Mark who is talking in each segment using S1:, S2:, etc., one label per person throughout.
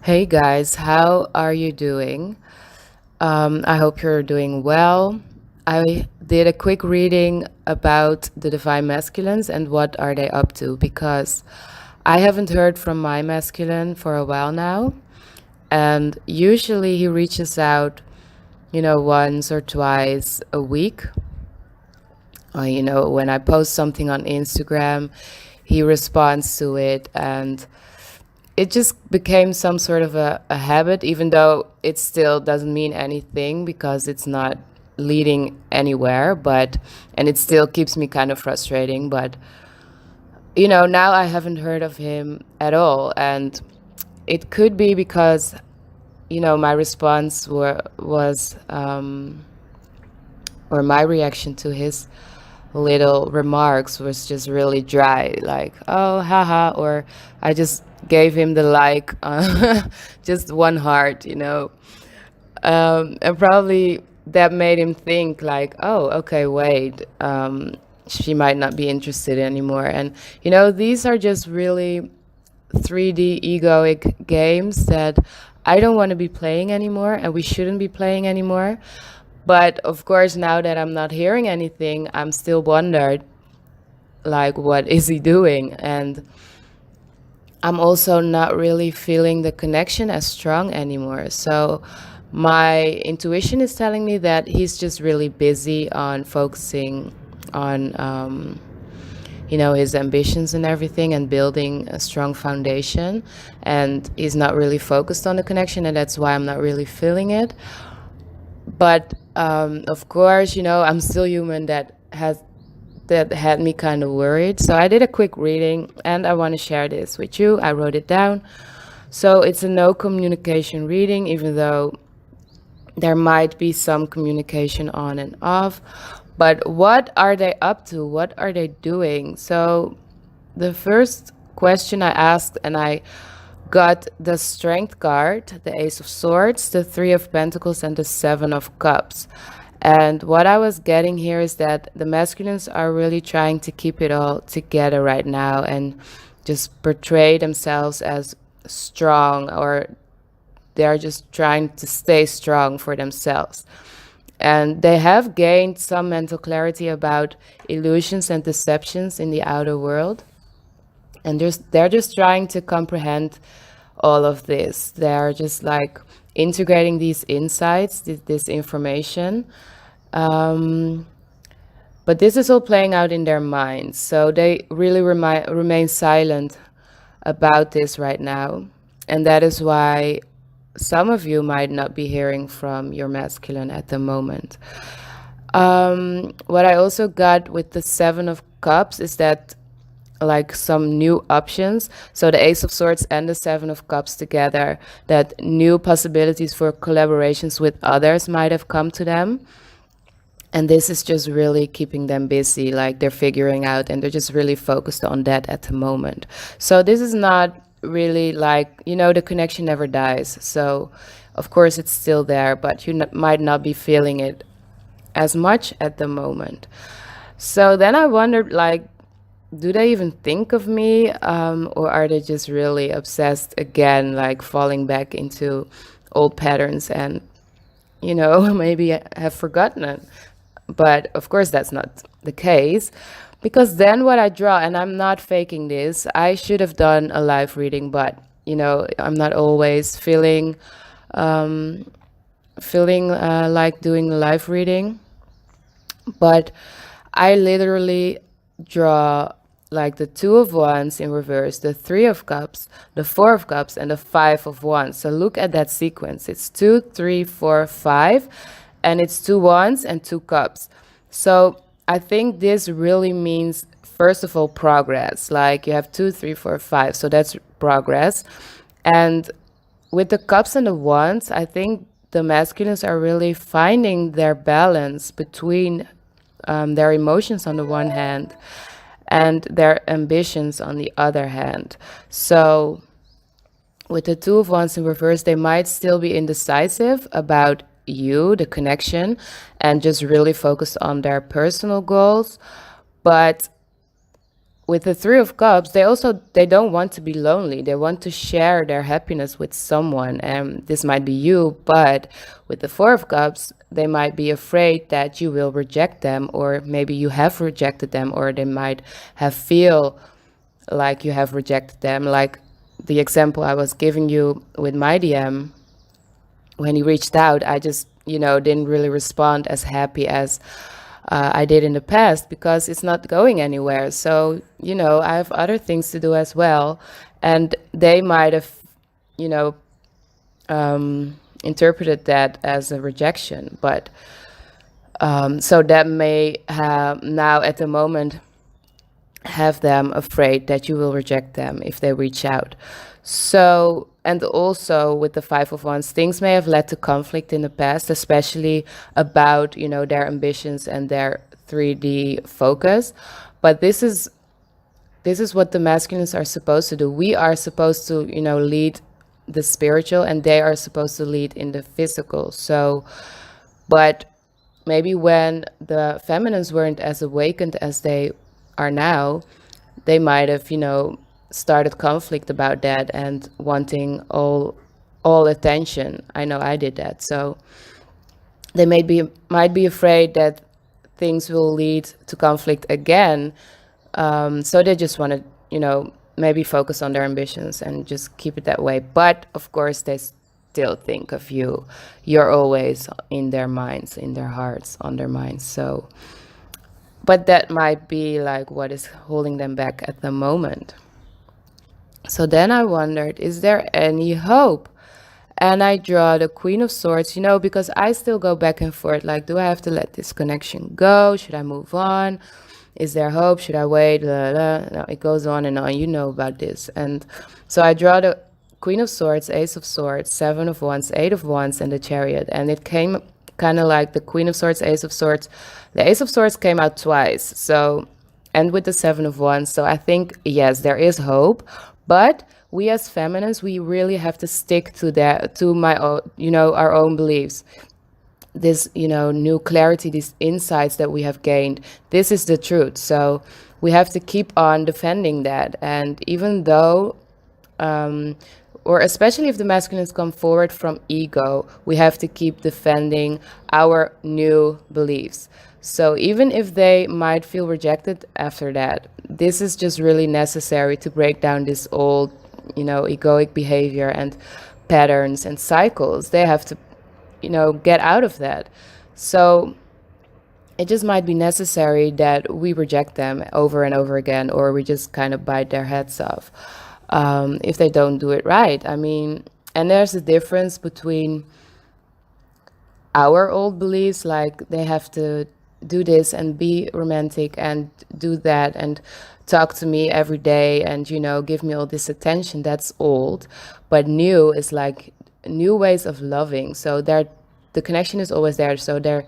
S1: Hey guys, how are you doing? I hope you're doing well. I did a quick reading about the divine masculines and what are they up to because I haven't heard from my masculine for a while now, and usually he reaches out, once or twice a week. When I post something on Instagram, he responds to it, and it just became some sort of a habit, even though it still doesn't mean anything because it's not leading anywhere. And it still keeps me kind of frustrating. But, now I haven't heard of him at all. And it could be because, my response or my reaction to his little remarks was just really dry, like, oh, haha, or I just gave him the like, just one heart, and probably that made him think, like, oh, okay, wait, she might not be interested anymore. And, these are just really 3D egoic games that I don't want to be playing anymore, and we shouldn't be playing anymore. But of course, now that I'm not hearing anything, I'm still wondered, like, what is he doing? And I'm also not really feeling the connection as strong anymore. So my intuition is telling me that he's just really busy on focusing on, his ambitions and everything and building a strong foundation. And he's not really focused on the connection, and that's why I'm not really feeling it. But of course, I'm still human that had me kind of worried. So I did a quick reading and I want to share this with you. I wrote it down. So it's a no communication reading, even though there might be some communication on and off. But what are they up to? What are they doing? So the first question I asked, and I got the Strength card, the Ace of Swords, the Three of Pentacles, and the Seven of Cups. And what I was getting here is that the masculines are really trying to keep it all together right now and just portray themselves as strong, or they're just trying to stay strong for themselves. And they have gained some mental clarity about illusions and deceptions in the outer world. And they're just trying to comprehend all of this. They're just like integrating these insights, this information. Um, but this is all playing out in their minds. So they really remain silent about this right now. And that is why some of you might not be hearing from your masculine at the moment. What I also got with the Seven of Cups is that, like, some new options. So the Ace of Swords and the Seven of Cups together, that new possibilities for collaborations with others might have come to them. And this is just really keeping them busy, like they're figuring out, and they're just really focused on that at the moment. So this is not really like, the connection never dies. So of course it's still there, but you might not be feeling it as much at the moment. So then I wondered, like, do they even think of me, or are they just really obsessed again, like falling back into old patterns and, maybe have forgotten it? But of course, that's not the case, because then what I draw, and I'm not faking this, I should have done a live reading, but I'm not always feeling like doing a live reading. But I literally draw like the Two of Wands in reverse, the Three of Cups, the Four of Cups, and the Five of Wands. So look at that sequence. It's 2, 3, 4, 5, and it's two wands and two cups. So I think this really means, first of all, progress. Like you have 2, 3, 4, 5. So that's progress. And with the cups and the wands, I think the masculines are really finding their balance between their emotions on the one hand and their ambitions on the other hand. So with the Two of Wands in reverse, they might still be indecisive about you, the connection, and just really focused on their personal goals. But with the Three of Cups, they don't want to be lonely. They want to share their happiness with someone, and this might be you. But with the Four of Cups, they might be afraid that you will reject them, or maybe you have rejected them, or they might have feel like you have rejected them. Like the example I was giving you with my DM, when he reached out, I just, didn't really respond as happy as I did in the past, because it's not going anywhere. So, I have other things to do as well. And they might have, you know, interpreted that as a rejection. But so that may have now at the moment have them afraid that you will reject them if they reach out. So, and also with the Five of Wands, things may have led to conflict in the past, especially about, their ambitions and their 3D focus. But this is what the masculines are supposed to do. We are supposed to, lead the spiritual, and they are supposed to lead in the physical. So, but maybe when the feminines weren't as awakened as they are now, they might have, started conflict about that and wanting all attention. I know I did that. So they might be afraid that things will lead to conflict again. So they just want to, maybe focus on their ambitions and just keep it that way. But of course, they still think of you. You're always in their minds, in their hearts, on their minds. So, but that might be like what is holding them back at the moment. So then I wondered, is there any hope? And I draw the Queen of Swords, because I still go back and forth. Like, do I have to let this connection go? Should I move on? Is there hope? Should I wait? Blah, blah, blah. No, it goes on and on. You know about this. And so I draw the Queen of Swords, Ace of Swords, Seven of Wands, Eight of Wands, and the Chariot. And it came kind of like the Queen of Swords, Ace of Swords. The Ace of Swords came out twice. So, and with the Seven of Wands. So I think, yes, there is hope. But we as feminists, we really have to stick to that, to my own, our own beliefs. This, new clarity, these insights that we have gained, this is the truth. So we have to keep on defending that. And even though, or especially if the masculines come forward from ego, we have to keep defending our new beliefs. So even if they might feel rejected after that, this is just really necessary to break down this old, egoic behavior and patterns and cycles. They have to, get out of that. So it just might be necessary that we reject them over and over again, or we just kind of bite their heads off if they don't do it right. I mean, and there's a difference between our old beliefs, like they have to do this and be romantic and do that and talk to me every day and give me all this attention. That's old. But new is like new ways of loving. So the connection is always there. So there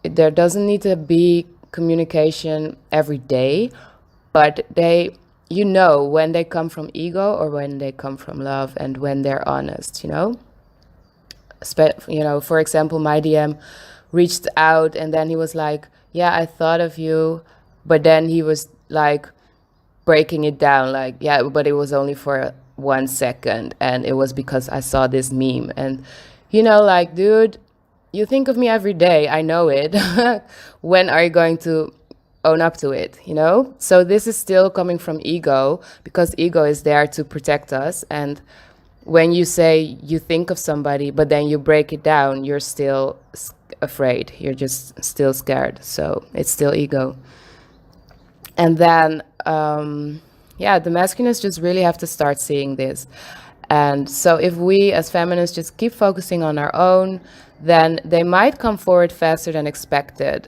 S1: doesn't need to be communication every day, but they, when they come from ego or when they come from love, and when they're honest. For example, my DM reached out and then he was like, yeah, I thought of you. But then he was like breaking it down, like, yeah, but it was only for 1 second. And it was because I saw this meme. And, like, dude, you think of me every day. I know it. When are you going to own up to it? So this is still coming from ego, because ego is there to protect us. And when you say you think of somebody, but then you break it down, you're still afraid. You're just still scared. So it's still ego. And then, the masculines just really have to start seeing this. And so if we as feminists just keep focusing on our own, then they might come forward faster than expected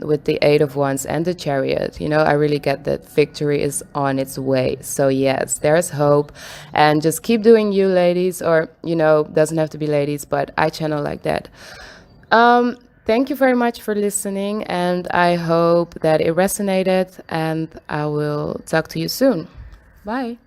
S1: with the Eight of Wands and the Chariot. I really get that victory is on its way. So yes, there's hope. And just keep doing you, ladies, or, doesn't have to be ladies, but I channel like that. Thank you very much for listening, and I hope that it resonated, and I will talk to you soon. Bye.